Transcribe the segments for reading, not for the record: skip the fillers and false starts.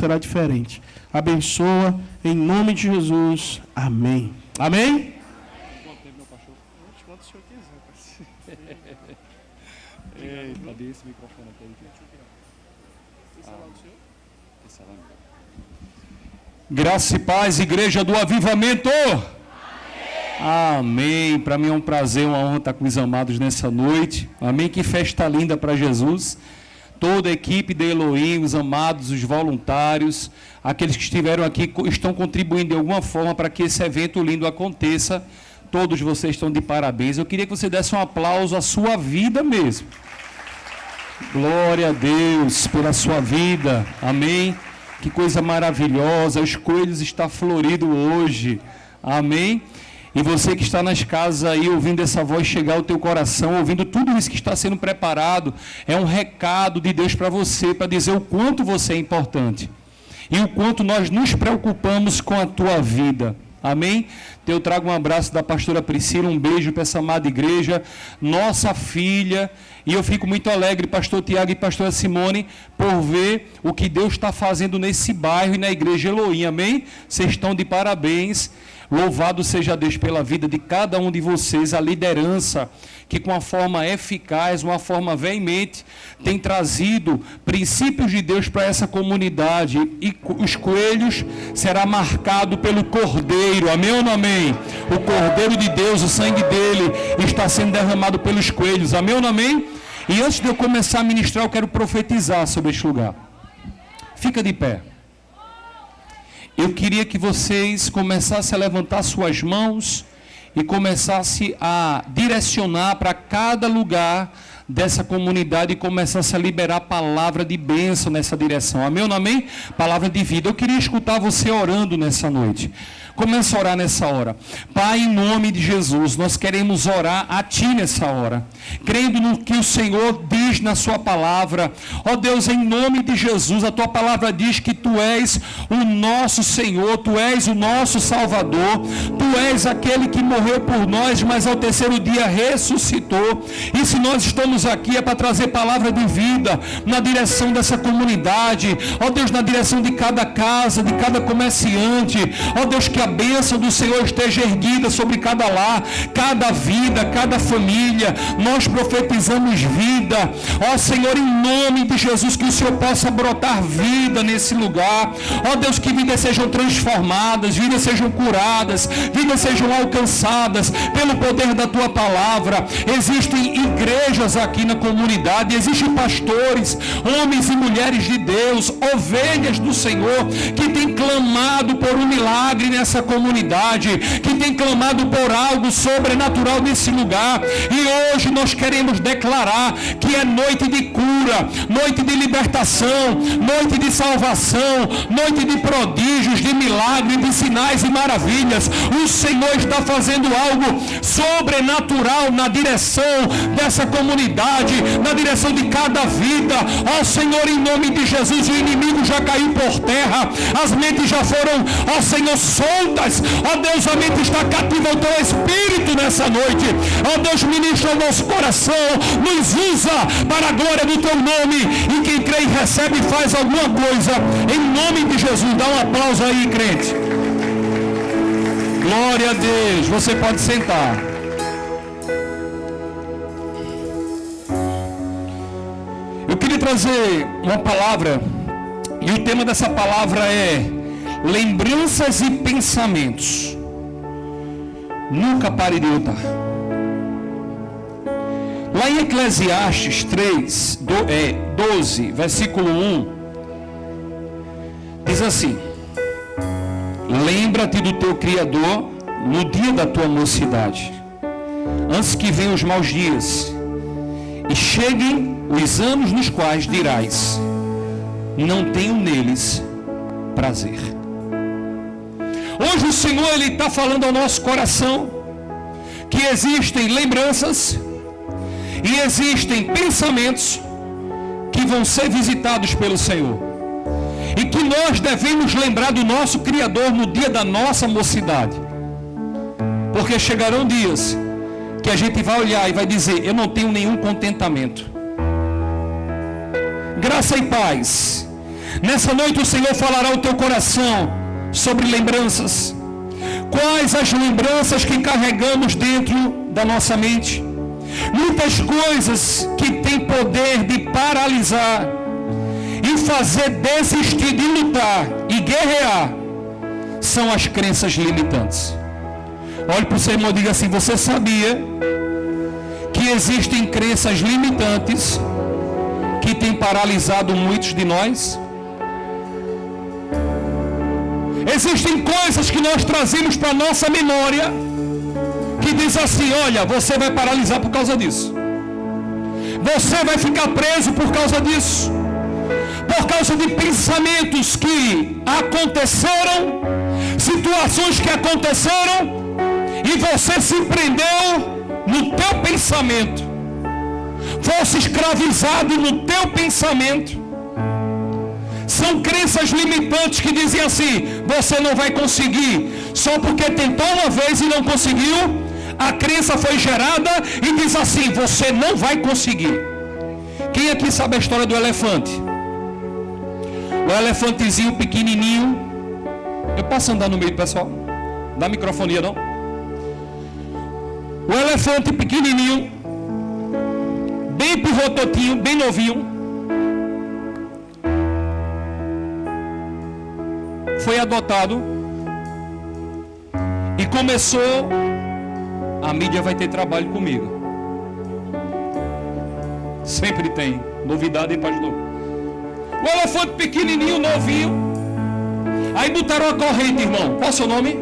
será diferente. Abençoa, em nome de Jesus. Amém. Amém? Quanto o senhor quiser, Eita, dê esse microfone aqui. Graça e paz, igreja do avivamento. Amém. Para mim é um prazer, uma honra estar com os amados nessa noite. Amém. Que festa linda para Jesus. Toda a equipe da Elohim, os amados, os voluntários, aqueles que estiveram aqui estão contribuindo de alguma forma para que esse evento lindo aconteça. Todos vocês estão de parabéns. Eu queria que você desse um aplauso à sua vida mesmo. Glória a Deus pela sua vida. Amém. Que coisa maravilhosa. Os coelhos estão floridos hoje. Amém. E você que está nas casas aí, ouvindo essa voz chegar ao teu coração, ouvindo tudo isso que está sendo preparado, é um recado de Deus para você, para dizer o quanto você é importante. E o quanto nós nos preocupamos com a tua vida. Amém? Então, eu trago um abraço da pastora Priscila, um beijo para essa amada igreja, nossa filha, e eu fico muito alegre, pastor Tiago e pastora Simone, por ver o que Deus está fazendo nesse bairro e na igreja Elohim. Amém? Vocês estão de parabéns. Louvado seja Deus pela vida de cada um de vocês, a liderança que com uma forma eficaz, uma forma veemente, tem trazido princípios de Deus para essa comunidade. E os coelhos será marcado pelo Cordeiro, amém ou não amém? O Cordeiro de Deus, o sangue dele está sendo derramado pelos coelhos, amém ou não amém? E antes de eu começar a ministrar, eu quero profetizar sobre este lugar. Fica de pé. Eu queria que vocês começassem a levantar suas mãos e começassem a direcionar para cada lugar dessa comunidade e começassem a liberar a palavra de bênção nessa direção. Amém ou não amém? Palavra de vida. Eu queria escutar você orando nessa noite. Começa a orar nessa hora. Pai, em nome de Jesus, nós queremos orar a Ti nessa hora, crendo no que o Senhor diz na Sua palavra. Ó Deus, em nome de Jesus, a Tua palavra diz que Tu és o nosso Senhor, Tu és o nosso Salvador, Tu és aquele que morreu por nós, mas ao terceiro dia ressuscitou. E se nós estamos aqui é para trazer palavra de vida na direção dessa comunidade. Ó Deus, na direção de cada casa, de cada comerciante. Ó Deus, que a bênção do Senhor esteja erguida sobre cada lar, cada vida, cada família. Nós profetizamos vida. Ó Senhor, em nome de Jesus, que o Senhor possa brotar vida nesse lugar. Ó Deus, que vidas sejam transformadas, vidas sejam curadas, vidas sejam alcançadas pelo poder da Tua palavra. Existem igrejas aqui na comunidade, existem pastores, homens e mulheres de Deus, ovelhas do Senhor, que têm clamado por um milagre nessa comunidade, que tem clamado por algo sobrenatural nesse lugar. E hoje nós queremos declarar que é noite de cura, noite de libertação, noite de salvação, noite de prodígios, de milagres, de sinais e maravilhas. O Senhor está fazendo algo sobrenatural na direção dessa comunidade, na direção de cada vida. Ó Senhor, em nome de Jesus, o inimigo já caiu por terra, as mentes já foram, ó Senhor, soltas. Ó Deus, a mente está cativa ao Teu Espírito nessa noite. Ó Deus, ministra o nosso coração, nos usa para a glória do Teu nome. E quem crê e recebe faz alguma coisa em nome de Jesus. Dá um aplauso aí, crente. Glória a Deus. Você pode sentar. Eu queria trazer uma palavra, e o tema dessa palavra é lembranças e pensamentos. Nunca pare de lutar. Lá em Eclesiastes 12, versículo 1, diz assim: lembra-te do teu Criador no dia da tua mocidade, antes que venham os maus dias e cheguem os anos nos quais dirás: não tenho neles prazer. Hoje o Senhor, Ele está falando ao nosso coração que existem lembranças e existem pensamentos que vão ser visitados pelo Senhor, e que nós devemos lembrar do nosso Criador no dia da nossa mocidade, porque chegarão dias que a gente vai olhar e vai dizer: eu não tenho nenhum contentamento. Graça e paz. Nessa noite o Senhor falará ao teu coração sobre lembranças. Quais as lembranças que carregamos dentro da nossa mente? Muitas coisas que têm poder de paralisar e fazer desistir de lutar e guerrear são as crenças limitantes. Olhe para o seu irmão e diga assim: você sabia que existem crenças limitantes que têm paralisado muitos de nós? Existem coisas que nós trazemos para a nossa memória que diz assim: olha, você vai paralisar por causa disso. Você vai ficar preso por causa disso. Por causa de pensamentos que aconteceram, situações que aconteceram, e você se prendeu no teu pensamento. Fosse escravizado no teu pensamento. São crenças limitantes que dizem assim: você não vai conseguir. Só porque tentou uma vez e não conseguiu, a crença foi gerada e diz assim: você não vai conseguir. Quem aqui sabe a história do elefante? O elefantezinho pequenininho. Eu posso andar no meio do pessoal? Dá microfonia não? O elefante pequenininho, bem pivototinho, bem novinho, foi adotado e começou: a mídia vai ter trabalho comigo. Sempre tem novidade, hein, pastor? O elefante pequenininho, novinho. Aí botaram a corrente, irmão. Qual é o seu nome?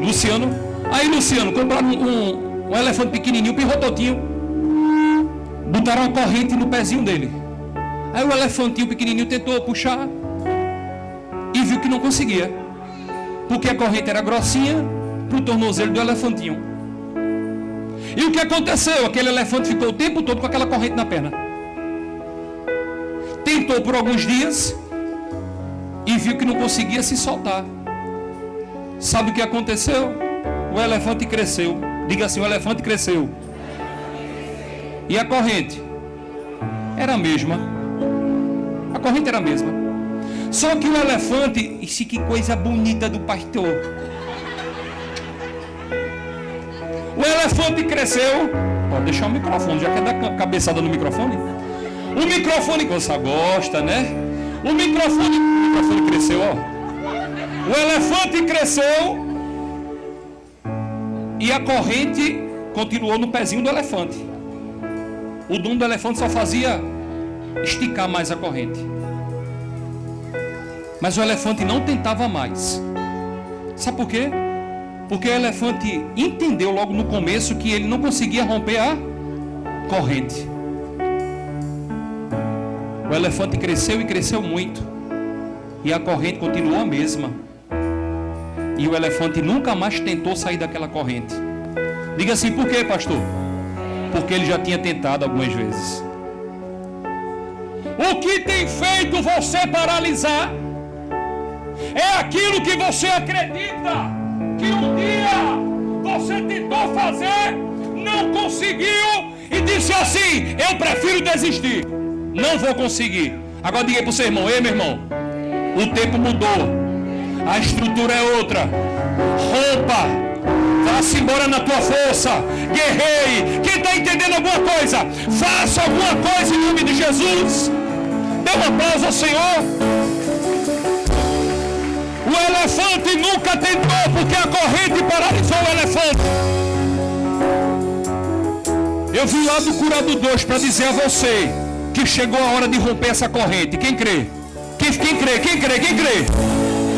Luciano. Aí, Luciano, compraram um elefante pequenininho, pirrototinho. Botaram a corrente no pezinho dele. Aí o elefantinho pequenininho tentou puxar e viu que não conseguia, porque a corrente era grossinha para o tornozelo do elefantinho. E o que aconteceu? Aquele elefante ficou o tempo todo com aquela corrente na perna. Tentou por alguns dias e viu que não conseguia se soltar. Sabe o que aconteceu? O elefante cresceu. Diga assim: o elefante cresceu. E a corrente era a mesma. A corrente era a mesma. Só que o elefante, isso que coisa bonita do pastor. O elefante cresceu. Pode deixar o microfone, já quer dar cabeçada no microfone? O microfone que você gosta, né? O microfone cresceu, ó. O elefante cresceu e a corrente continuou no pezinho do elefante. O dono do elefante só fazia esticar mais a corrente. Mas o elefante não tentava mais. Sabe por quê? Porque o elefante entendeu logo no começo que ele não conseguia romper a corrente. O elefante cresceu e cresceu muito. E a corrente continuou a mesma. E o elefante nunca mais tentou sair daquela corrente. Diga assim: por quê, pastor? Porque ele já tinha tentado algumas vezes. O que tem feito você paralisar é aquilo que você acredita que um dia você tentou fazer, não conseguiu e disse assim: eu prefiro desistir, não vou conseguir. Agora diga para o seu irmão: ei, meu irmão, o tempo mudou, a estrutura é outra. Rompa, vá-se embora na tua força, guerreie. Quem está entendendo alguma coisa, faça alguma coisa em nome de Jesus. Dê um aplauso ao Senhor. O elefante nunca tentou, porque a corrente paralisou o elefante. Eu vim lá do Curado 2 para dizer a você que chegou a hora de romper essa corrente. Quem crê? Quem crê?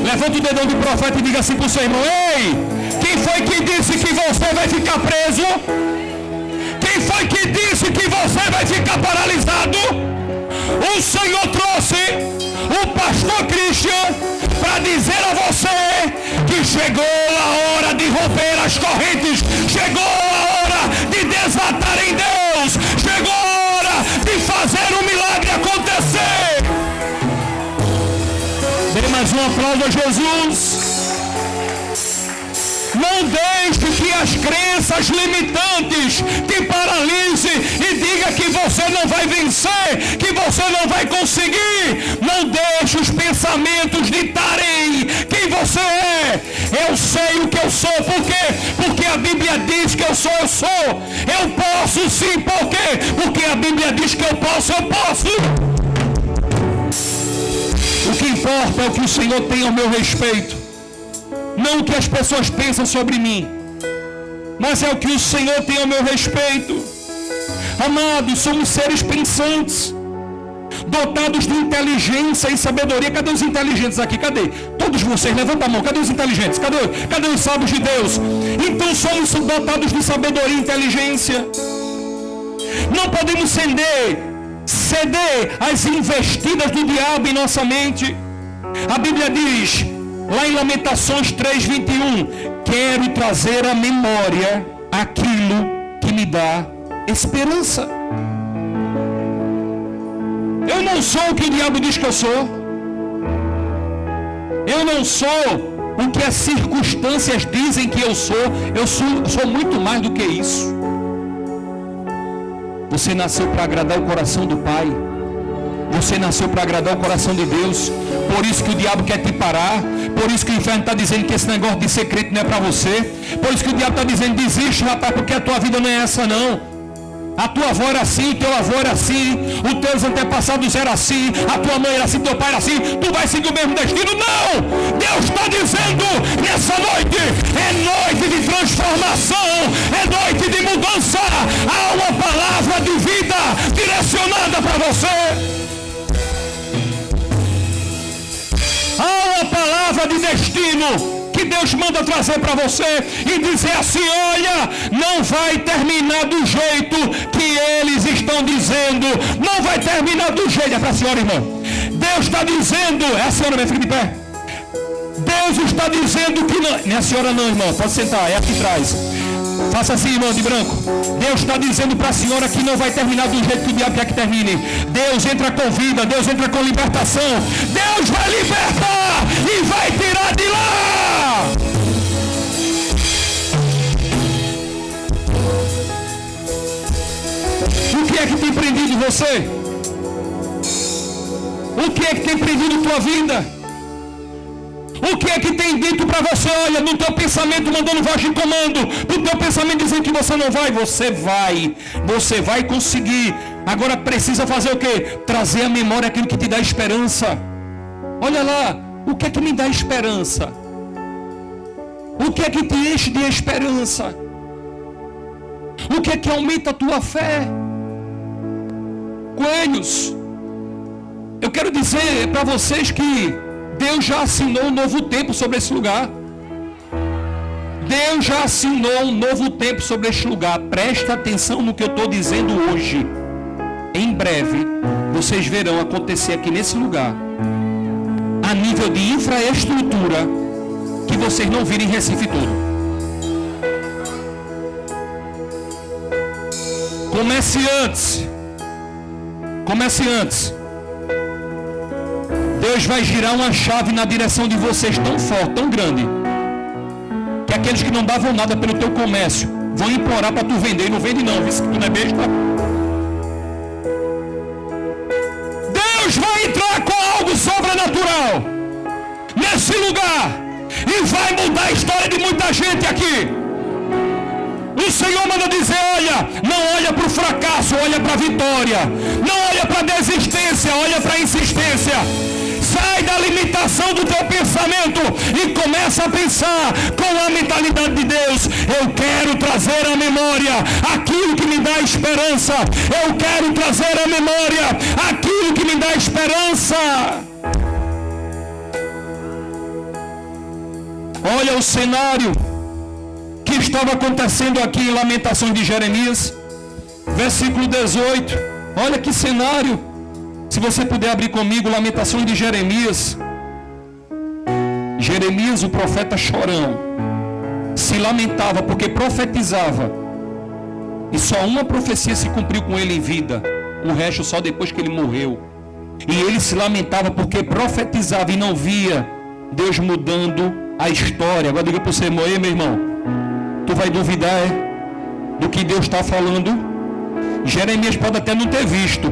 Levanta o dedão do profeta e diga assim para o seu irmão: ei, quem foi que disse que você vai ficar preso? Quem foi que disse que você vai ficar paralisado? O Senhor trouxe o pastor Christian para dizer a você que chegou a hora de romper as correntes, chegou a hora de desatar em Deus, chegou a hora de fazer um milagre acontecer. Dê mais um aplauso a Jesus. Não deixe que as crenças limitantes antes te paralise e diga que você não vai vencer, que você não vai conseguir. Não deixe os pensamentos ditarem quem você é. Eu sei o que eu sou. Por quê? Porque a Bíblia diz que eu sou. Eu posso sim. Por quê? Porque a Bíblia diz que eu posso. O que importa é o que o Senhor tem ao meu respeito. Não o que as pessoas pensam sobre mim, mas é o que o Senhor tem ao meu respeito. Amados, somos seres pensantes, dotados de inteligência e sabedoria. Cadê os inteligentes aqui? Cadê? Todos vocês, levanta a mão. Cadê os inteligentes? Cadê os sábios de Deus? Então somos dotados de sabedoria e inteligência. Não podemos ceder às investidas do diabo em nossa mente. A Bíblia diz, lá em Lamentações 3:21, quero trazer à memória aquilo que me dá esperança. Eu não sou o que o diabo diz que eu sou. Eu não sou o que as circunstâncias dizem que eu sou. Eu sou muito mais do que isso. Você nasceu para agradar o coração do Pai. Você nasceu para agradar o coração de Deus. Por isso que o diabo quer te parar. Por isso que o inferno está dizendo que esse negócio de ser crente não é para você. Por isso que o diabo está dizendo, desiste, rapaz, porque a tua vida não é essa não. A tua avó era assim, o teu avô era assim, os teus antepassados eram assim, a tua mãe era assim, teu pai era assim, tu vai seguir o mesmo destino. Não! Deus está dizendo nessa noite, é noite de transformação, é noite de mudança. Há uma palavra de vida direcionada para você. Há uma palavra de destino que Deus manda trazer para você e dizer assim, olha, não vai terminar do jeito que eles estão dizendo, não vai terminar do jeito, é para a senhora, irmão. Deus está dizendo, é a senhora, minha filha, de pé. Deus está dizendo que não, não é a senhora não, irmão, pode sentar, é aqui atrás. Faça assim, irmão de branco. Deus está dizendo para a senhora que não vai terminar do jeito que o diabo quer que termine. Deus entra com vida, Deus entra com libertação. Deus vai libertar e vai tirar de lá. O que é que tem prendido você? O que é que tem prendido tua vida? O que é que tem dito para você? Olha, no teu pensamento mandando voz de comando, no teu pensamento dizendo que você não vai. Você vai conseguir. Agora precisa fazer o quê? Trazer à memória aquilo que te dá esperança. Olha lá, o que é que me dá esperança? O que é que te enche de esperança? O que é que aumenta a tua fé? Coelhos, eu quero dizer para vocês que Deus já assinou um novo tempo sobre esse lugar. Deus já assinou um novo tempo sobre este lugar. Presta atenção no que eu estou dizendo hoje. Em breve, vocês verão acontecer aqui nesse lugar, a nível de infraestrutura, que vocês não virem Recife todo. Comece antes. Deus vai girar uma chave na direção de vocês tão forte, tão grande, que aqueles que não davam nada pelo teu comércio vão implorar para tu vender. E não vende não, viu? Se tu não é besta. Deus vai entrar com algo sobrenatural nesse lugar e vai mudar a história de muita gente aqui. O Senhor manda dizer, olha, não olha para o fracasso, olha para a vitória. Não olha para a desistência, olha para a insistência. Sai da limitação do teu pensamento e começa a pensar com a mentalidade de Deus. Eu quero trazer à memória aquilo que me dá esperança. Eu quero trazer à memória aquilo que me dá esperança. Olha o cenário que estava acontecendo aqui em Lamentações de Jeremias, versículo 18. Olha que cenário. Se você puder abrir comigo, Lamentações de Jeremias. Jeremias, o profeta chorão, se lamentava porque profetizava, e só uma profecia se cumpriu com ele em vida, o resto só depois que ele morreu. E ele se lamentava porque profetizava e não via Deus mudando a história. Agora diga para você, meu irmão, tu vai duvidar, é? do que Deus está falando. Jeremias pode até não ter visto,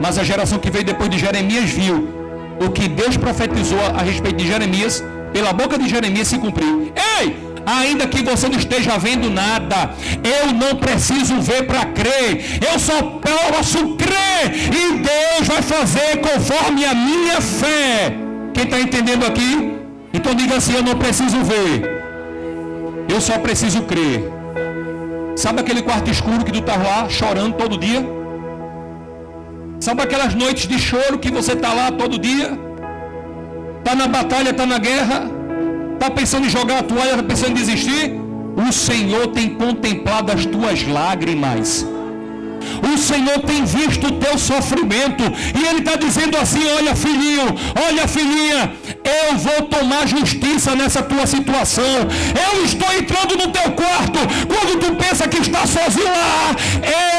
mas a geração que veio depois de Jeremias viu o que Deus profetizou a respeito de Jeremias, pela boca de Jeremias se cumpriu. Ei! Ainda que você não esteja vendo nada, eu não preciso ver para crer, eu só posso crer e Deus vai fazer conforme a minha fé. Quem está entendendo aqui? Então diga assim: eu não preciso ver, eu só preciso crer. Sabe aquele quarto escuro que tu está lá chorando todo dia? Sabe aquelas noites de choro que você está lá todo dia? Está na batalha, está na guerra, está pensando em jogar a toalha, está pensando em desistir? O Senhor tem contemplado as tuas lágrimas. O Senhor tem visto o teu sofrimento. E Ele está dizendo assim: olha filhinho, olha filhinha, eu vou tomar justiça nessa tua situação. Eu estou entrando no teu quarto. Quando tu pensa que está sozinho lá,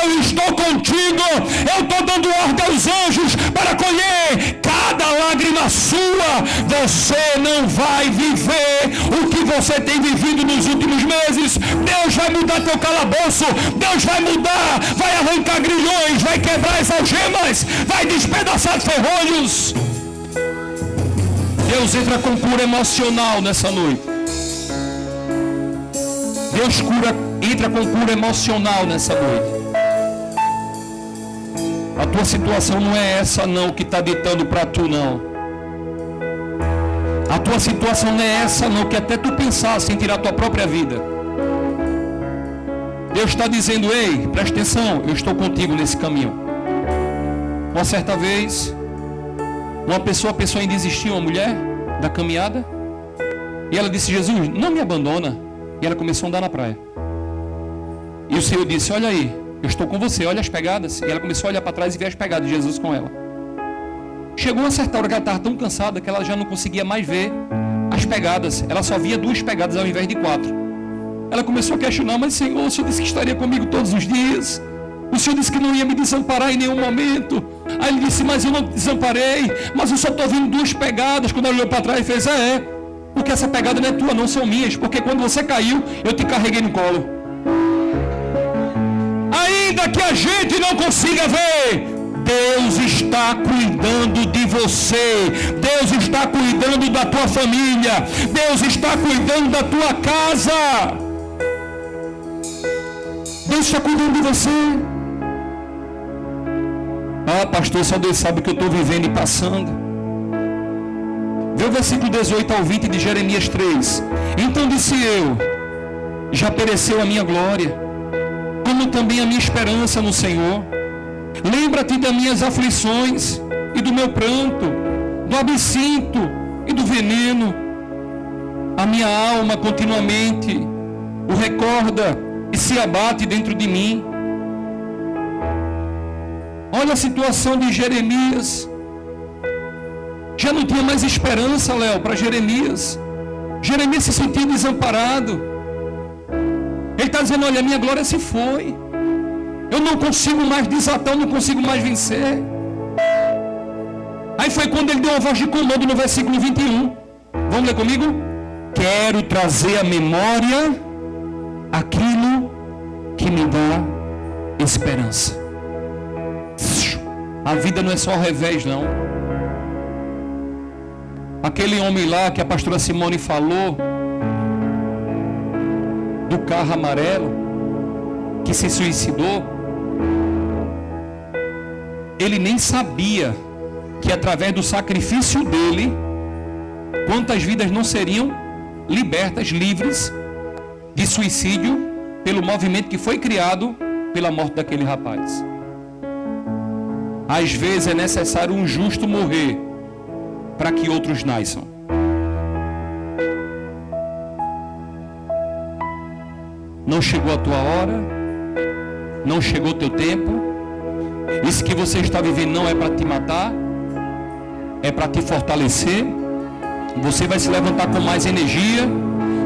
eu estou contigo. Eu estou dando ordem aos anjos para colher cada lágrima sua. Você não vai viver o que você tem vivido nos últimos meses. Deus vai mudar teu calabouço. Deus vai mudar, vai arrancar grilhões, vai quebrar as algemas, vai despedaçar ferrolhos. Deus entra com cura emocional nessa noite. Deus entra com cura emocional nessa noite. A tua situação não é essa não que está ditando para tu não. A tua situação não é essa não que até tu pensasse em tirar a tua própria vida. Deus está dizendo: ei, presta atenção, eu estou contigo nesse caminho. Uma certa vez, uma pessoa pensou em desistir, uma mulher, da caminhada. E ela disse: Jesus, não me abandona. E ela começou a andar na praia. E o Senhor disse: olha aí, eu estou com você, olha as pegadas. E ela começou a olhar para trás e ver as pegadas de Jesus com ela. Chegou uma certa hora que ela estava tão cansada que ela já não conseguia mais ver as pegadas. Ela só via 2 pegadas ao invés de 4. Ela começou a questionar: mas Senhor, o Senhor disse que estaria comigo todos os dias. O Senhor disse que não ia me desamparar em nenhum momento. Aí ele disse: mas eu não desamparei, mas eu só estou vendo 2 pegadas. Quando ela olhou para trás e fez: porque essa pegada não é tua, não, são minhas. Porque quando você caiu, eu te carreguei no colo. Ainda que a gente não consiga ver, Deus está cuidando de você. Deus está cuidando da tua família. Deus está cuidando da tua casa. Deus está cuidando de você. Ah, pastor, só Deus sabe o que eu estou vivendo e passando. Vê o versículo 18 ao 20 de Jeremias 3. Então disse eu: já pereceu a minha glória, como também a minha esperança no Senhor. Lembra-te das minhas aflições e do meu pranto, do absinto e do veneno. A minha alma continuamente o recorda e se abate dentro de mim. Olha a situação de Jeremias. Já não tinha mais esperança, Léo, para Jeremias. Jeremias se sentia desamparado. Ele está dizendo: olha, a minha glória se foi. Eu não consigo mais desatar, eu não consigo mais vencer. Aí foi quando ele deu uma voz de comando no versículo 21. Vamos ler comigo? Quero trazer à memória aquilo que me dá esperança. A vida não é só revés, não. Aquele homem lá que a pastora Simone falou, do carro amarelo, que se suicidou, ele nem sabia que através do sacrifício dele, quantas vidas não seriam libertas, livres de suicídio, pelo movimento que foi criado pela morte daquele rapaz. Às vezes é necessário um justo morrer para que outros nasçam. Não chegou a tua hora, não chegou o teu tempo. Isso que você está vivendo não é para te matar, é para te fortalecer. Você vai se levantar com mais energia,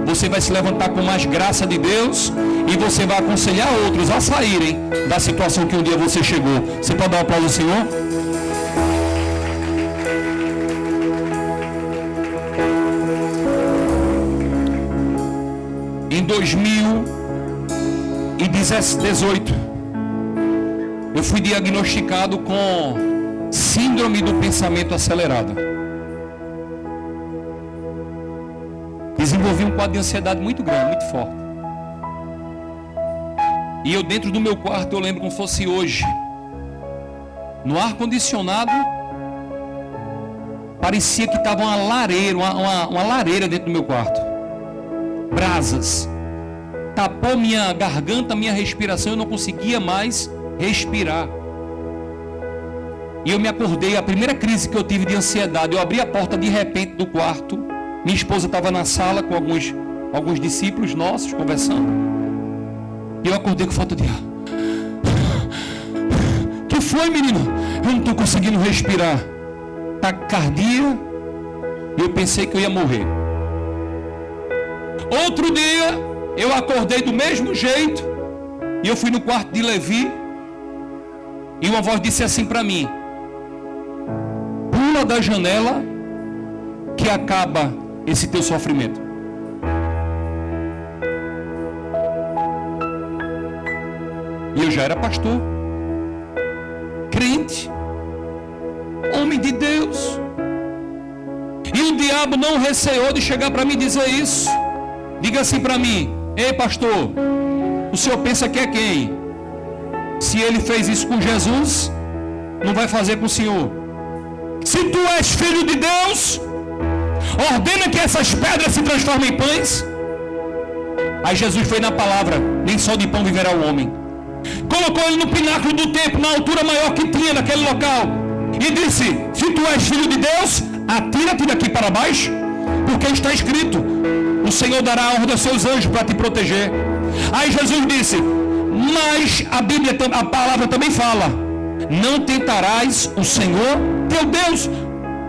você vai se levantar com mais graça de Deus, e você vai aconselhar outros a saírem da situação que um dia você chegou. Você pode dar um aplauso ao Senhor? Em 2000 2018, eu fui diagnosticado com síndrome do pensamento acelerado. Desenvolvi um quadro de ansiedade muito grande, muito forte. E eu dentro do meu quarto, eu lembro como fosse hoje, no ar-condicionado, parecia que estava uma lareira dentro do meu quarto. Brasas. Tapou minha garganta, minha respiração, eu não conseguia mais respirar. E eu me acordei, a primeira crise que eu tive de ansiedade, eu abri a porta de repente do quarto, minha esposa estava na sala com alguns discípulos nossos conversando, e eu acordei com falta de ar. Que foi, menino? Eu não estou conseguindo respirar. Taquicardia, e eu pensei que eu ia morrer. Outro dia, eu acordei do mesmo jeito, e eu fui no quarto de Levi, e uma voz disse assim para mim: pula da janela, que acaba esse teu sofrimento. E eu já era pastor, crente, homem de Deus, e o diabo não receou de chegar para mim e dizer isso. Diga assim para mim: ei pastor, o senhor pensa que é quem? Se ele fez isso com Jesus, não vai fazer com o senhor. Se tu és filho de Deus, ordena que essas pedras se transformem em pães. Aí Jesus foi na palavra: nem só de pão viverá o homem. Colocou ele no pináculo do templo, na altura maior que tinha naquele local, e disse: se tu és filho de Deus, atira-te daqui para baixo, porque está escrito: o Senhor dará a ordem aos seus anjos para te proteger. Aí Jesus disse: mas a palavra também fala: não tentarás o Senhor teu Deus.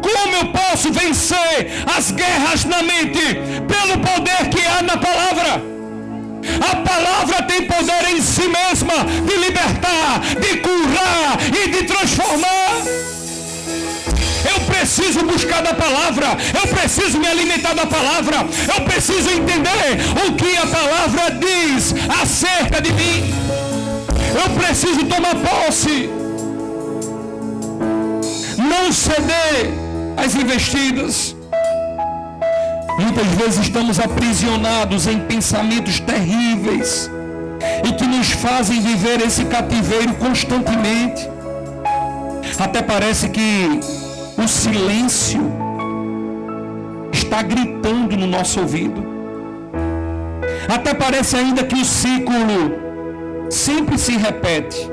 Como eu posso vencer as guerras na mente? Pelo poder que há na palavra. A palavra tem poder em si mesma de libertar, de curar e de transformar. Eu preciso buscar da palavra, eu preciso me alimentar da palavra, eu preciso entender o que a palavra diz acerca de mim. Eu preciso tomar posse, não ceder às investidas. Muitas vezes estamos aprisionados em pensamentos terríveis e que nos fazem viver esse cativeiro constantemente. Até parece que o silêncio está gritando no nosso ouvido. Até parece ainda que o ciclo sempre se repete.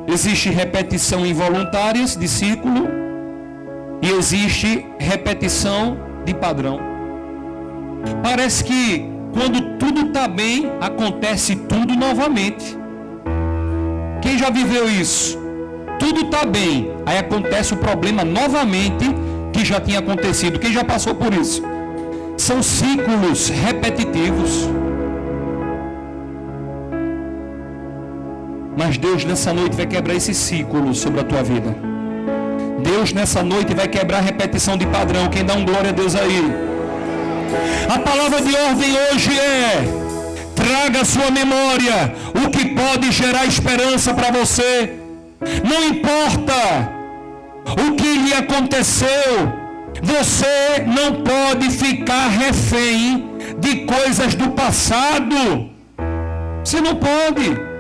Existe repetição involuntária de ciclo e existe repetição de padrão. Parece que quando tudo está bem, acontece tudo novamente. Quem já viveu isso? Tudo está bem, aí acontece o problema novamente que já tinha acontecido. Quem já passou por isso? São ciclos repetitivos. Mas Deus nessa noite vai quebrar esse ciclo sobre a tua vida. Deus nessa noite vai quebrar a repetição de padrão. Quem dá um glória a Deus aí? A palavra de ordem hoje é: traga à sua memória o que pode gerar esperança para você. Não importa o que lhe aconteceu, você não pode ficar refém de coisas do passado. Você não pode.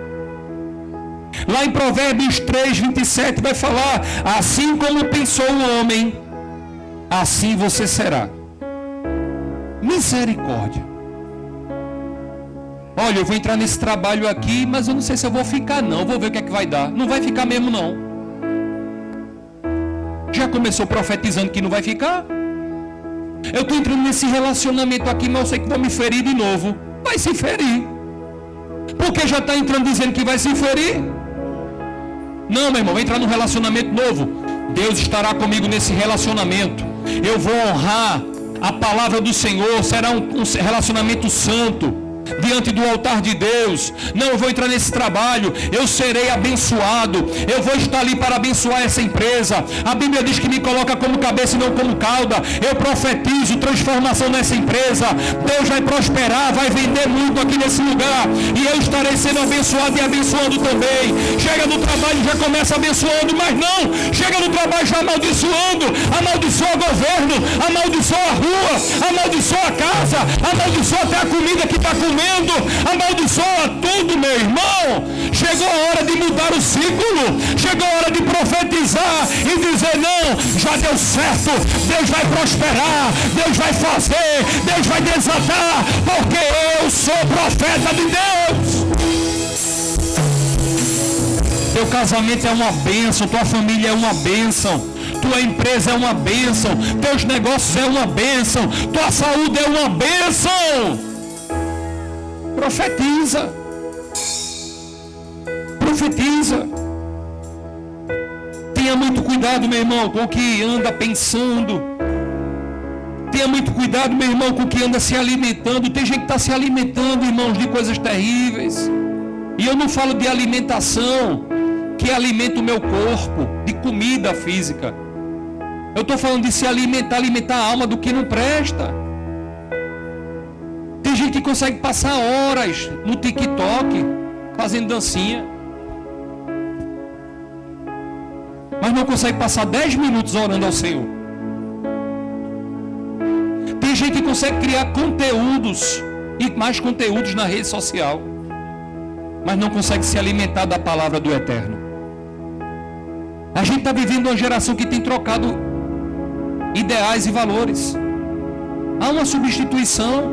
Lá em Provérbios 3, 27 vai falar: assim como pensou o homem, assim você será. Misericórdia. Olha, eu vou entrar nesse trabalho aqui, mas eu não sei se eu vou ficar não, vou ver o que é que vai dar. Não vai ficar mesmo não. Já começou profetizando que não vai ficar? Eu estou entrando nesse relacionamento aqui, mas eu sei que vou me ferir de novo. Vai se ferir. Porque já está entrando dizendo que vai se ferir? Não, meu irmão, vou entrar num relacionamento novo. Deus estará comigo nesse relacionamento. Eu vou honrar a palavra do Senhor. Será um relacionamento santo. diante do altar de Deus. Não, eu vou entrar nesse trabalho, eu serei abençoado, eu vou estar ali para abençoar essa empresa. A Bíblia diz que me coloca como cabeça e não como cauda. Eu profetizo transformação nessa empresa. Deus vai prosperar, vai vender muito aqui nesse lugar, e eu estarei sendo abençoado e abençoando também. Chega no trabalho, já começa abençoando, mas não, chega no trabalho já amaldiçoando, amaldiçoa o governo, amaldiçoa a rua, amaldiçoa a casa, amaldiçoa até a comida que está comendo, amaldiçoa tudo, meu irmão. Chegou a hora de mudar o ciclo, chegou a hora de profetizar e dizer: não, já deu certo, Deus vai prosperar, Deus vai fazer, Deus vai desatar, porque eu sou profeta de Deus. Teu casamento é uma bênção, tua família é uma bênção, tua empresa é uma bênção, teus negócios é uma bênção, tua saúde é uma bênção. Profetiza. Profetiza. Tenha muito cuidado, meu irmão, com o que anda pensando. Tenha muito cuidado, meu irmão, com o que anda se alimentando. Tem gente que está se alimentando, irmãos, de coisas terríveis. E eu não falo de alimentação que alimenta o meu corpo, de comida física. Eu estou falando de se alimentar a alma do que não presta. Tem gente que consegue passar horas no TikTok fazendo dancinha, mas não consegue passar 10 minutos orando ao Senhor. Tem gente que consegue criar conteúdos e mais conteúdos na rede social, mas não consegue se alimentar da palavra do Eterno. A gente está vivendo uma geração que tem trocado ideais e valores. Há uma substituição.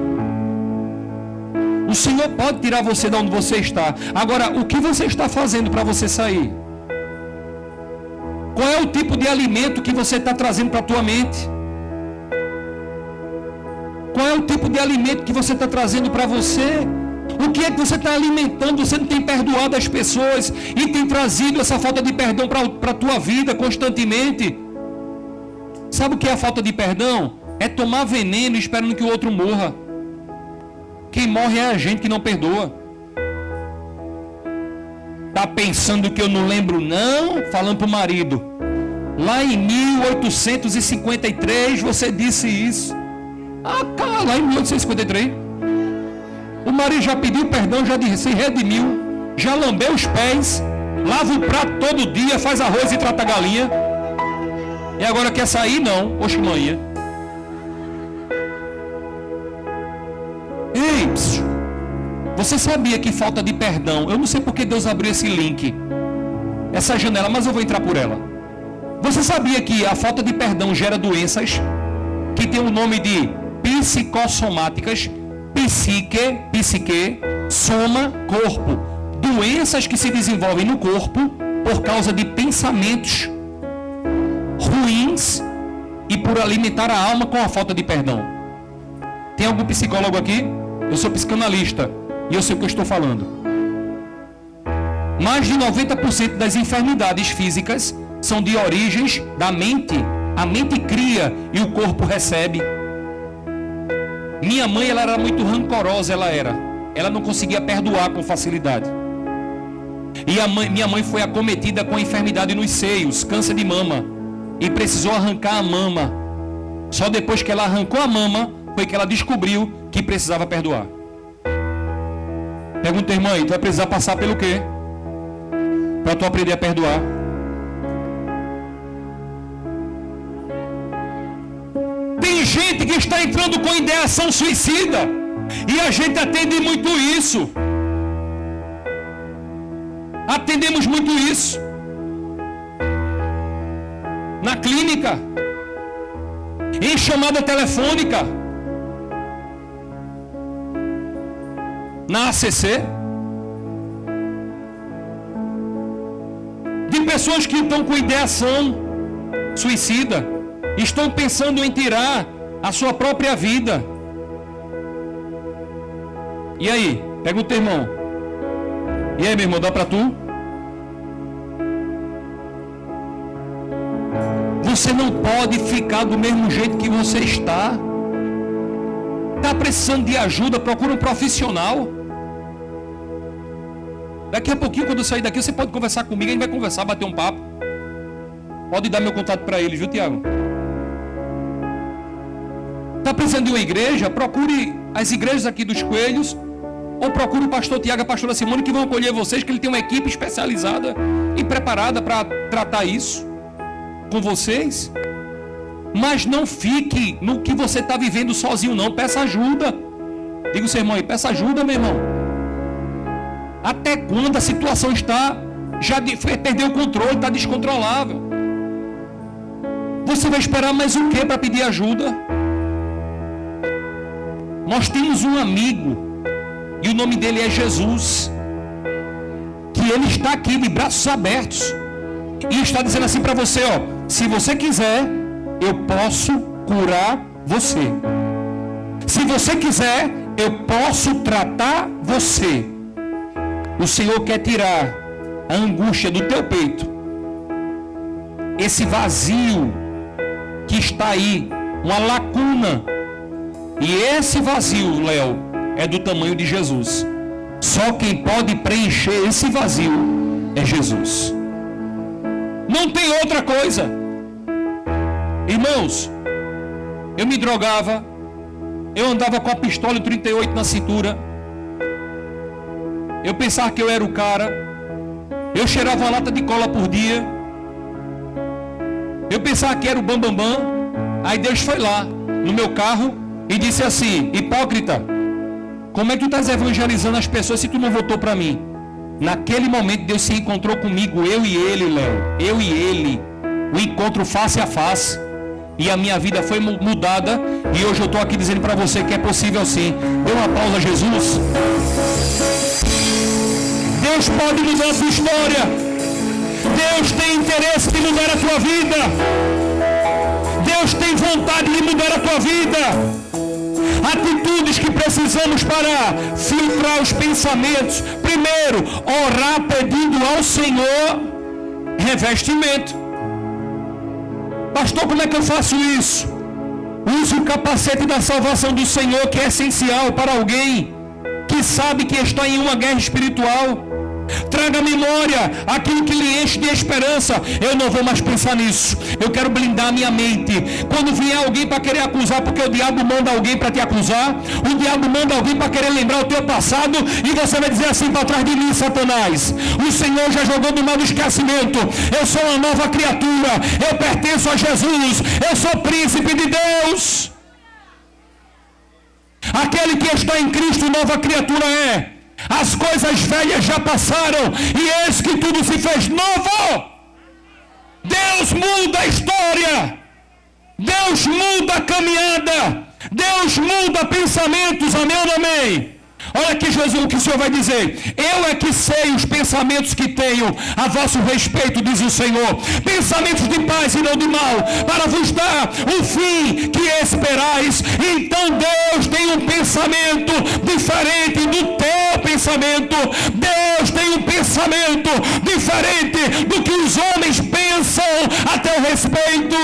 O Senhor pode tirar você de onde você está. Agora, o que você está fazendo para você sair? Qual é o tipo de alimento que você está trazendo para a tua mente? Qual é o tipo de alimento que você está trazendo para você? O que é que você está alimentando? Você não tem perdoado as pessoas e tem trazido essa falta de perdão para a tua vida constantemente. Sabe o que é a falta de perdão? É tomar veneno esperando que o outro morra. Quem morre é a gente que não perdoa. Está pensando que eu não lembro não? Falando para o marido. Lá em 1853 você disse isso. Ah, cara, lá em 1853. O marido já pediu perdão, já se redimiu, já lambeu os pés, lava o prato todo dia, faz arroz e trata a galinha. E agora quer sair? Não. Oxe, manhã. Ei, você sabia que falta de perdão? Eu não sei porque Deus abriu esse link, essa janela, mas eu vou entrar por ela. Você sabia que a falta de perdão gera doenças que tem o nome de psicossomáticas? Psique, soma, corpo. Doenças que se desenvolvem no corpo por causa de pensamentos ruins e por alimentar a alma com a falta de perdão. Tem algum psicólogo aqui? Eu sou psicanalista e eu sei o que eu estou falando. Mais de 90% das enfermidades físicas são de origens da mente. A mente cria e o corpo recebe. Minha mãe, ela era muito rancorosa, ela não conseguia perdoar com facilidade. E minha mãe foi acometida com enfermidade nos seios, câncer de mama, e precisou arrancar a mama. Só depois que ela arrancou a mama, foi que ela descobriu que precisava perdoar. Pergunta, irmã, tu vai precisar passar pelo quê? Para tu aprender a perdoar. Tem gente que está entrando com ideação suicida e a gente atende muito isso. Atendemos muito isso na clínica, em chamada telefônica, na ACC, de pessoas que estão com ideação suicida. Estão pensando em tirar a sua própria vida. E aí? Pega o teu irmão. E aí, meu irmão, dá para tu? Você não pode ficar do mesmo jeito que você está. Está está precisando de ajuda, procura um profissional. Daqui a pouquinho, quando eu sair daqui, você pode conversar comigo, a gente vai conversar, bater um papo. Pode dar meu contato para eles, viu, Tiago? Está precisando de uma igreja? Procure as igrejas aqui dos Coelhos, ou procure o pastor Tiago e a pastora Simone, que vão acolher vocês, que ele tem uma equipe especializada e preparada para tratar isso com vocês. Mas não fique no que você está vivendo sozinho, não. Peça ajuda. Diga o seu irmão aí, peça ajuda, meu irmão. Até quando a situação está, perdeu o controle, está descontrolável. Você vai esperar mais o que para pedir ajuda? Nós temos um amigo, e o nome dele é Jesus, que ele está aqui de braços abertos, e está dizendo assim para você, ó, se você quiser, eu posso curar você. Se você quiser, eu posso tratar você. O Senhor quer tirar a angústia do teu peito, esse vazio que está aí, uma lacuna. E esse vazio, Léo, é do tamanho de Jesus. Só quem pode preencher esse vazio é Jesus. Não tem outra coisa. Irmãos, eu me drogava, eu andava com a pistola 38 na cintura, eu pensava que eu era o cara, eu cheirava uma lata de cola por dia, eu pensava que era o bambambam. Aí Deus foi lá no meu carro e disse assim, hipócrita, como é que tu estás evangelizando as pessoas se tu não voltou para mim? Naquele momento Deus se encontrou comigo, eu e ele, Léo, eu e ele, o encontro face a face, e a minha vida foi mudada, e hoje eu estou aqui dizendo para você que é possível sim. Dê uma pausa, Jesus. Deus pode mudar a sua história. Deus tem interesse de mudar a tua vida. Deus tem vontade de mudar a tua vida. Atitudes que precisamos para filtrar os pensamentos. Primeiro, orar pedindo ao Senhor revestimento. Pastor, como é que eu faço isso? Use o capacete da salvação do Senhor, que é essencial para alguém que sabe que está em uma guerra espiritual. Traga à memória aquilo que lhe enche de esperança. Eu não vou mais pensar nisso. Eu quero blindar a minha mente. Quando vier alguém para querer acusar, porque o diabo manda alguém para te acusar, o diabo manda alguém para querer lembrar o teu passado, e você vai dizer assim para trás de mim, Satanás, o Senhor já jogou no mal do esquecimento. Eu sou uma nova criatura. Eu pertenço a Jesus. Eu sou príncipe de Deus. Aquele que está em Cristo, nova criatura é. As coisas velhas já passaram, e eis que tudo se fez novo. Deus muda a história. Deus muda a caminhada. Deus muda pensamentos. Amém ou não amém? Olha aqui, Jesus, o que o Senhor vai dizer. Eu é que sei os pensamentos que tenho a vosso respeito, diz o Senhor. Pensamentos de paz e não de mal, para vos dar o fim que esperais. Então Deus tem um pensamento diferente do teu pensamento. Deus tem um pensamento diferente do que os homens pensam a teu respeito.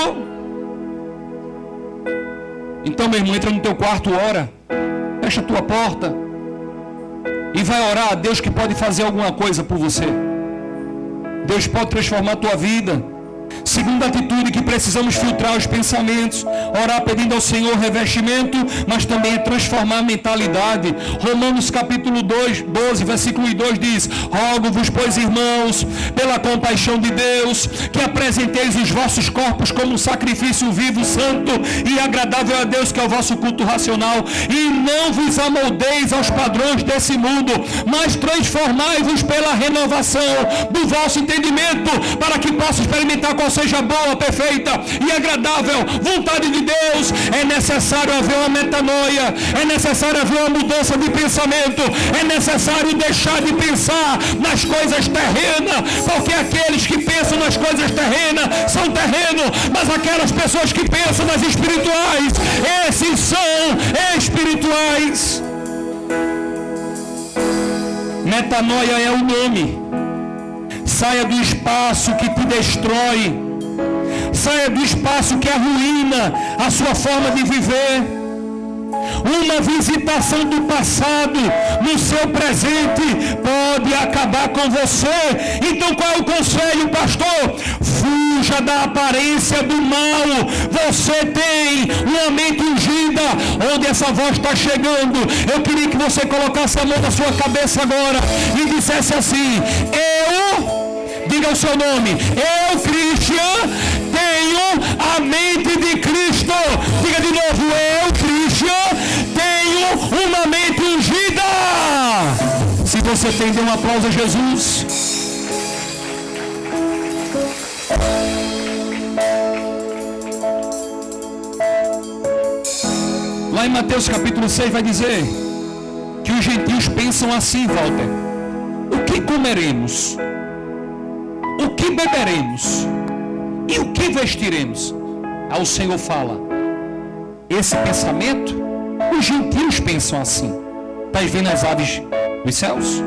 Então, meu irmão, entra no teu quarto, ora, fecha a tua porta e vai orar a Deus, que pode fazer alguma coisa por você. Deus pode transformar a tua vida. Segunda atitude, que precisamos filtrar os pensamentos. Orar pedindo ao Senhor revestimento, mas também transformar a mentalidade. Romanos capítulo 12, versículo 2 diz: rogo-vos, pois, irmãos, pela compaixão de Deus, que apresenteis os vossos corpos como um sacrifício vivo, santo e agradável a Deus, que é o vosso culto racional. E não vos amoldeis aos padrões desse mundo, mas transformai-vos pela renovação do vosso entendimento, para que possa experimentar qual seja boa, perfeita e agradável vontade de Deus. É necessário haver uma metanoia, é necessário haver uma mudança de pensamento, é necessário deixar de pensar nas coisas terrenas, porque aqueles que pensam nas coisas terrenas são terrenos, mas aquelas pessoas que pensam nas espirituais, esses são espirituais. Metanoia é o nome. Saia do espaço que te destrói. Saia do espaço que arruína a sua forma de viver. Uma visitação do passado no seu presente pode acabar com você. Então qual é o conselho, pastor? Fuja da aparência do mal. Você tem uma mente ungida. Onde essa voz está chegando, eu queria que você colocasse a mão na sua cabeça agora e dissesse assim: diga o seu nome, eu, Christian, tenho a mente de Cristo. Diga de novo, eu, Christian, tenho uma mente ungida. Se você tem, dê um aplauso a Jesus. Lá em Mateus capítulo 6 vai dizer que os gentios pensam assim, Walter: o que comeremos? O que beberemos? E o que vestiremos? Aí o Senhor fala: esse pensamento, os gentios pensam assim. Está vendo as aves dos céus?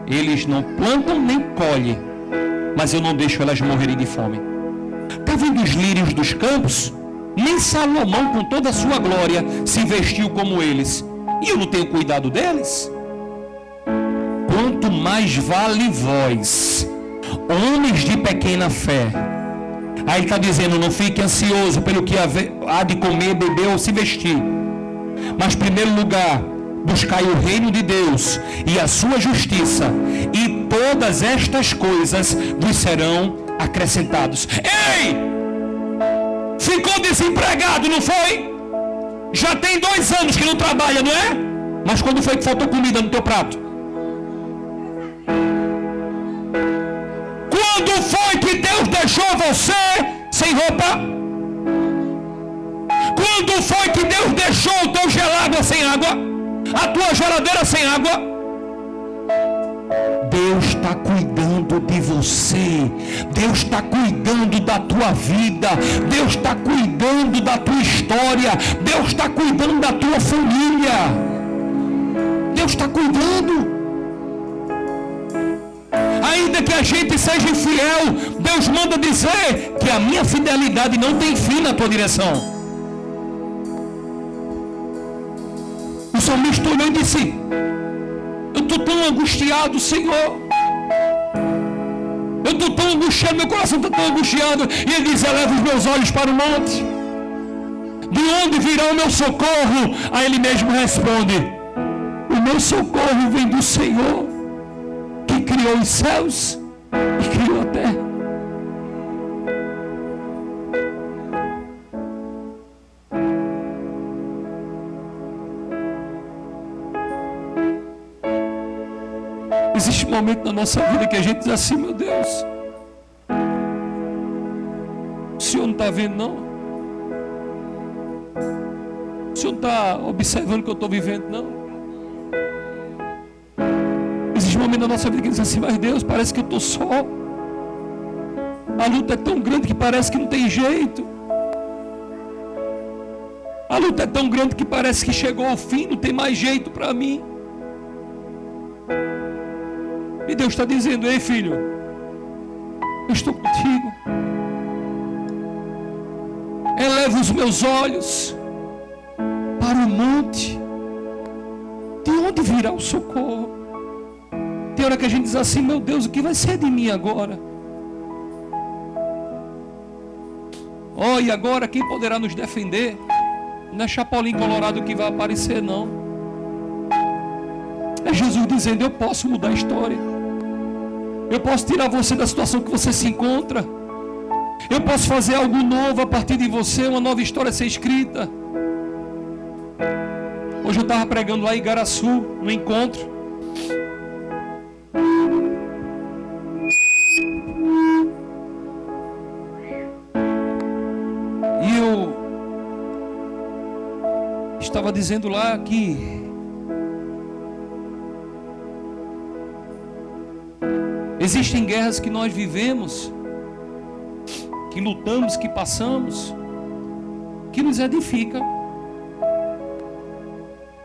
Eles não plantam nem colhem, mas eu não deixo elas morrerem de fome. Está vendo os lírios dos campos? Nem Salomão, com toda a sua glória, se vestiu como eles. E eu não tenho cuidado deles? Quanto mais vale vós, homens de pequena fé. Aí ele está dizendo: não fique ansioso pelo que há de comer, beber ou se vestir. Mas, em primeiro lugar, buscai o reino de Deus e a sua justiça, e todas estas coisas vos serão acrescentados. Ei! Ficou desempregado, não foi? Já tem 2 anos que não trabalha, não é? Mas quando foi que faltou comida no teu prato? Quando foi que Deus deixou você sem roupa? Quando foi que Deus deixou o teu gelágua sem água? A tua geladeira sem água? Deus está cuidando de você. Deus está cuidando da tua vida. Deus está cuidando da tua história. Deus está cuidando da tua família. Deus está cuidando. Ainda que a gente seja infiel, Deus manda dizer que a minha fidelidade não tem fim na tua direção. O salmista olhou e disse: eu estou tão angustiado, Senhor. Eu estou tão angustiado, meu coração está tão angustiado. E ele diz: eleva os meus olhos para o monte. De onde virá o meu socorro? Aí ele mesmo responde: o meu socorro vem do Senhor, que criou os céus e criou a terra. Existe um momento na nossa vida que a gente diz assim: meu Deus, o Senhor não está vendo, não? O Senhor não está observando o que eu estou vivendo, não? Existe um momento na nossa vida que diz assim: mas Deus, parece que eu estou só. A luta é tão grande que parece que não tem jeito. A luta é tão grande que parece que chegou ao fim, não tem mais jeito para mim. E Deus está dizendo: ei, filho, eu estou contigo. Eleva os meus olhos para o monte. De onde virá o socorro? Tem hora que a gente diz assim: meu Deus, o que vai ser de mim agora? Oh, e agora quem poderá nos defender? Não é Chapolin Colorado que vai aparecer, não. É Jesus dizendo: eu posso mudar a história. Eu posso tirar você da situação que você se encontra. Eu posso fazer algo novo a partir de você, uma nova história a ser escrita. Hoje eu estava pregando lá em Igaraçu, no encontro. E eu estava dizendo lá que existem guerras que nós vivemos, que lutamos, que passamos, que nos edificam.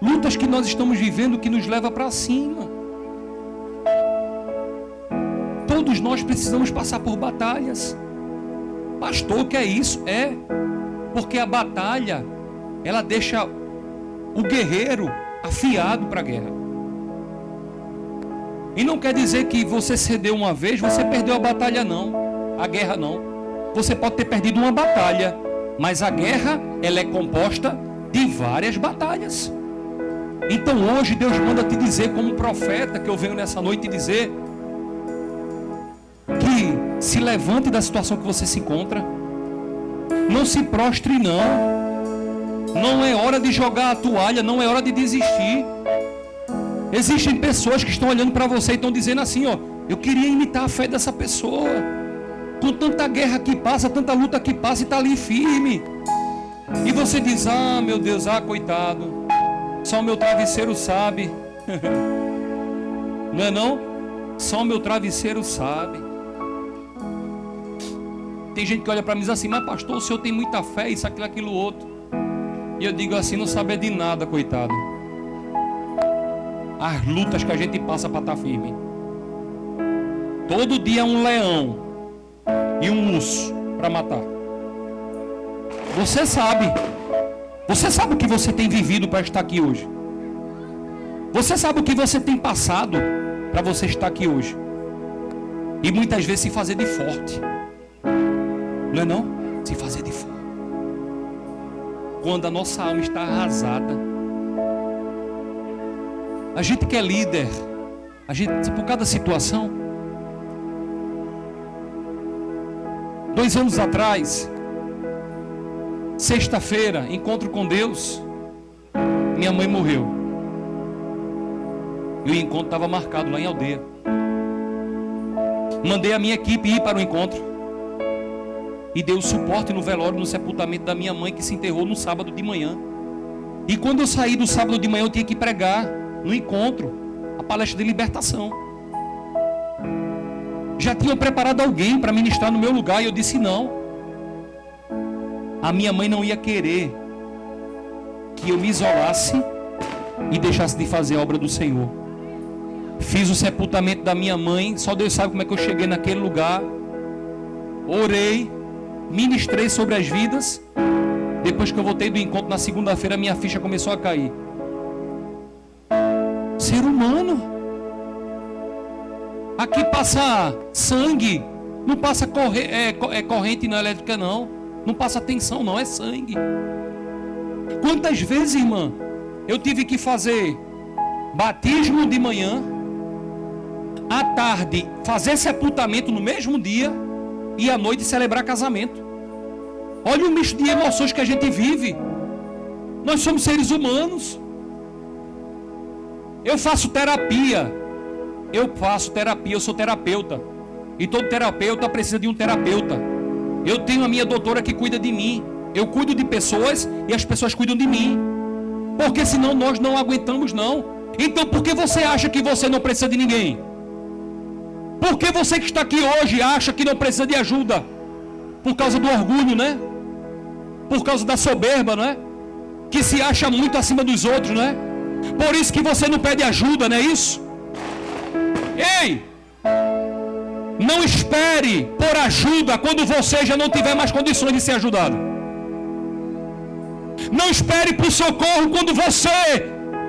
Lutas que nós estamos vivendo que nos leva para cima. Todos nós precisamos passar por batalhas. Pastor, o que é isso? É porque a batalha, ela deixa o guerreiro afiado para a guerra. E não quer dizer que você cedeu uma vez, você perdeu a batalha não, a guerra não. Você pode ter perdido uma batalha, mas a guerra, ela é composta de várias batalhas. Então hoje Deus manda te dizer, como profeta, que eu venho nessa noite dizer, que se levante da situação que você se encontra. Não se prostre não. Não é hora de jogar a toalha, não é hora de desistir. Existem pessoas que estão olhando para você e estão dizendo assim, ó, eu queria imitar a fé dessa pessoa. Com tanta guerra que passa, tanta luta que passa e está ali firme. E você diz, ah meu Deus, ah coitado, só o meu travesseiro sabe. Não é não? Só o meu travesseiro sabe. Tem gente que olha para mim e diz assim, mas pastor, o senhor tem muita fé, isso, aquilo, outro. E eu digo assim, não sabe de nada, coitado. As lutas que a gente passa para estar firme. Todo dia um leão e um urso para matar. Você sabe o que você tem vivido para estar aqui hoje. Você sabe o que você tem passado para você estar aqui hoje. E muitas vezes se fazer de forte. Não é não? Se fazer de forte. Quando a nossa alma está arrasada. A gente que é líder, a gente, por cada situação. 2 anos atrás, sexta-feira, encontro com Deus, minha mãe morreu. E o encontro estava marcado lá em Aldeia. Mandei a minha equipe ir para o encontro. E dei o suporte no velório, no sepultamento da minha mãe, que se enterrou no sábado de manhã. E quando eu saí do sábado de manhã, eu tinha que pregar no encontro, a palestra de libertação. Já tinham preparado alguém para ministrar no meu lugar, e eu disse não. A minha mãe não ia querer que eu me isolasse e deixasse de fazer a obra do Senhor. Fiz o sepultamento da minha mãe, só Deus sabe como é que eu cheguei naquele lugar. Orei, ministrei sobre as vidas. Depois que eu voltei do encontro na segunda-feira, minha ficha começou a cair. Ser humano. Aqui passa sangue, não passa corrente não elétrica não. Não passa tensão não, é sangue. Quantas vezes, irmã, eu tive que fazer batismo de manhã, à tarde fazer sepultamento no mesmo dia e à noite celebrar casamento. Olha o misto de emoções que a gente vive. Nós somos seres humanos. Eu faço terapia, eu sou terapeuta. E todo terapeuta precisa de um terapeuta. Eu tenho a minha doutora que cuida de mim. Eu cuido de pessoas e as pessoas cuidam de mim. Porque senão nós não aguentamos não. Então por que você acha que você não precisa de ninguém? Por que você que está aqui hoje acha que não precisa de ajuda? Por causa do orgulho, né? Por causa da soberba, não é? Que se acha muito acima dos outros, não é? Por isso que você não pede ajuda, não é isso? Ei! Não espere por ajuda quando você já não tiver mais condições de ser ajudado. Não espere por socorro quando você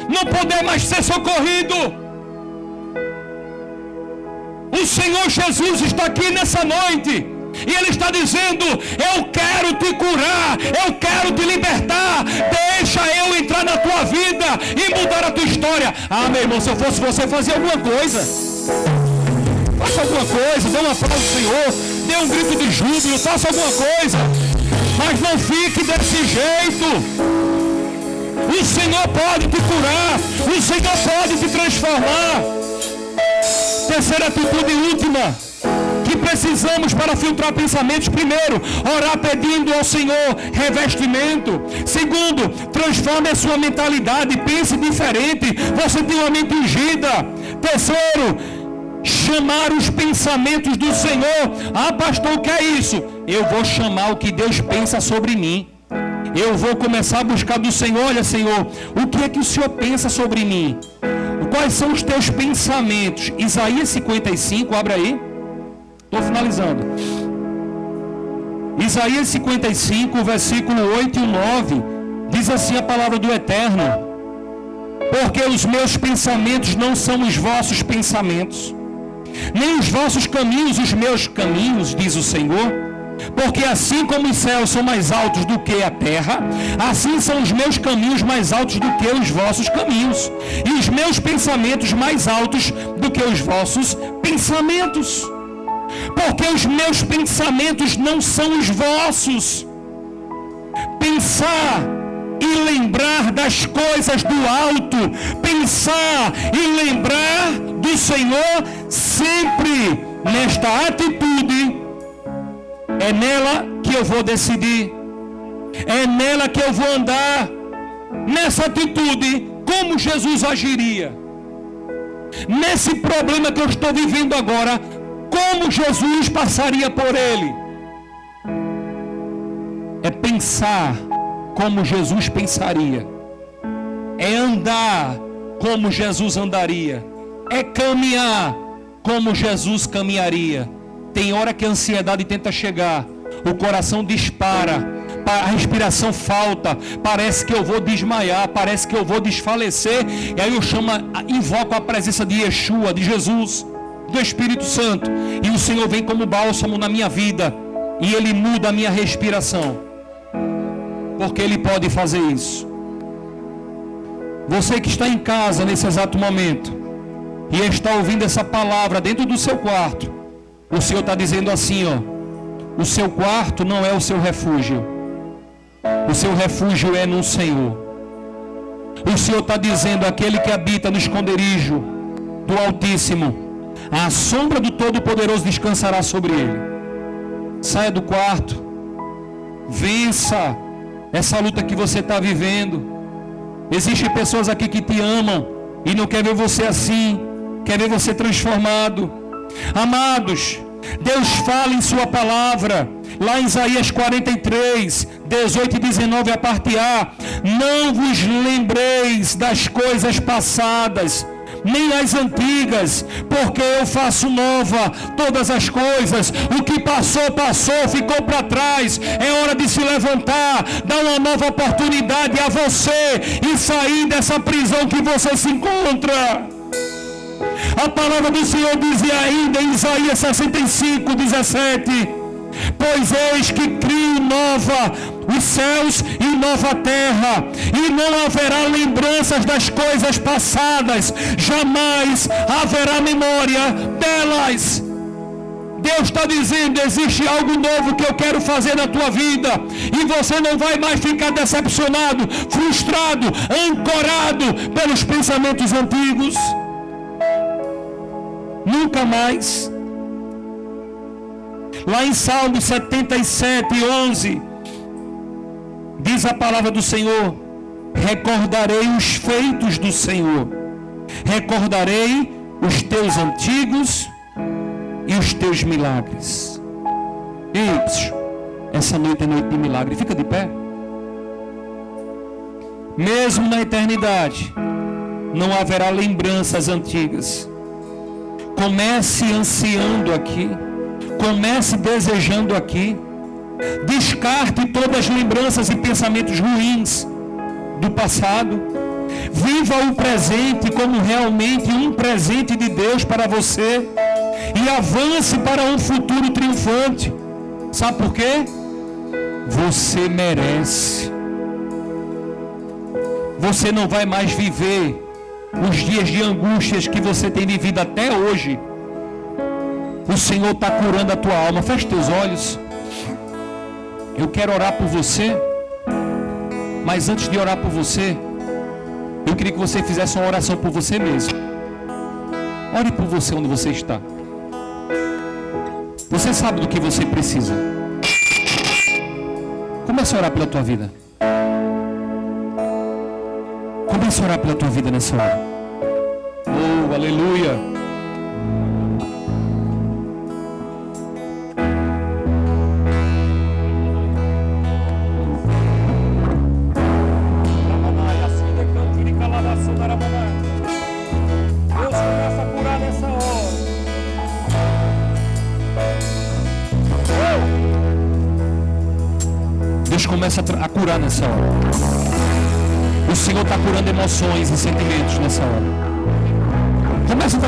não puder mais ser socorrido. O Senhor Jesus está aqui nessa noite. E Ele está dizendo, eu quero te curar, eu quero te libertar, deixa eu entrar na tua vida e mudar a tua história. Ah, meu irmão, se eu fosse você, fazia alguma coisa. Faça alguma coisa, dê uma aplauso ao Senhor, dê um grito de júbilo, faça alguma coisa. Mas não fique desse jeito. O Senhor pode te curar, o Senhor pode te transformar. Terceira atitude última que precisamos para filtrar pensamentos. Primeiro, orar pedindo ao Senhor revestimento. Segundo, transforme a sua mentalidade, pense diferente, você tem uma mente ungida. Terceiro, chamar os pensamentos do Senhor. Ah, pastor, o que é isso? Eu vou chamar o que Deus pensa sobre mim. Eu vou começar a buscar do Senhor. Olha, Senhor, o que é que o Senhor pensa sobre mim? Quais são os teus pensamentos? Isaías 55, abre aí. Estou finalizando. Isaías 55, versículo 8 e 9. Diz assim a palavra do Eterno. porque os meus pensamentos não são os vossos pensamentos, nem os vossos caminhos os meus caminhos, diz o Senhor. Porque assim como os céus são mais altos do que a terra, assim são os meus caminhos mais altos do que os vossos caminhos, e os meus pensamentos mais altos do que os vossos pensamentos. Porque os meus pensamentos não são os vossos. Pensar e lembrar das coisas do alto, pensar e lembrar do Senhor sempre nesta atitude. É nela que eu vou decidir. É nela que eu vou andar. Nessa atitude, como Jesus agiria? Nesse problema que eu estou vivendo agora, como Jesus passaria por ele? É pensar como Jesus pensaria. É andar como Jesus andaria. É caminhar como Jesus caminharia. Tem hora que a ansiedade tenta chegar, o coração dispara, a respiração falta, parece que eu vou desmaiar, parece que eu vou desfalecer, e aí eu invoco a presença de Yeshua, de Jesus, do Espírito Santo, e o Senhor vem como bálsamo na minha vida, e Ele muda a minha respiração, porque Ele pode fazer isso. Você que está em casa nesse exato momento, e está ouvindo essa palavra dentro do seu quarto, o Senhor está dizendo assim, ó: o seu quarto não é o seu refúgio. O seu refúgio é no Senhor. O Senhor está dizendo: aquele que habita no esconderijo do Altíssimo, a sombra do Todo-Poderoso descansará sobre ele. Saia do quarto. Vença essa luta que você está vivendo. Existem pessoas aqui que te amam e não quer ver você assim, quer ver você transformado. Amados, Deus fala em sua palavra, lá em Isaías 43, 18 e 19, a parte A: não vos lembreis das coisas passadas, nem as antigas, porque eu faço nova todas as coisas. O que passou, passou, ficou para trás. É hora de se levantar, dar uma nova oportunidade a você e sair dessa prisão que você se encontra. A palavra do Senhor dizia ainda em Isaías 65, 17: pois eis que crio nova os céus e nova terra, e não haverá lembranças das coisas passadas, jamais haverá memória delas. Deus está dizendo: existe algo novo que eu quero fazer na tua vida, e você não vai mais ficar decepcionado, frustrado, ancorado pelos pensamentos antigos. Nunca mais. Lá em Salmo 77, 11, diz a palavra do Senhor: recordarei os feitos do Senhor, recordarei os teus antigos e os teus milagres. Ei, essa noite é noite de milagre. Fica de pé. Mesmo na eternidade não haverá lembranças antigas. Comece ansiando aqui, comece desejando aqui. Descarte todas as lembranças e pensamentos ruins do passado. Viva o presente como realmente um presente de Deus para você, e avance para um futuro triunfante. Sabe por quê? Você merece. Você não vai mais viver os dias de angústias que você tem vivido até hoje. O Senhor está curando a tua alma. Feche teus olhos. Eu quero orar por você, mas antes de orar por você, eu queria que você fizesse uma oração por você mesmo. Ore por você onde você está. Você sabe do que você precisa. Comece a orar pela tua vida. Comece a orar pela tua vida nessa hora. Oh, aleluia. Deus começa a curar nessa hora. Deus começa a curar nessa hora. O Senhor está curando emoções e sentimentos nessa hora. Começa a trazer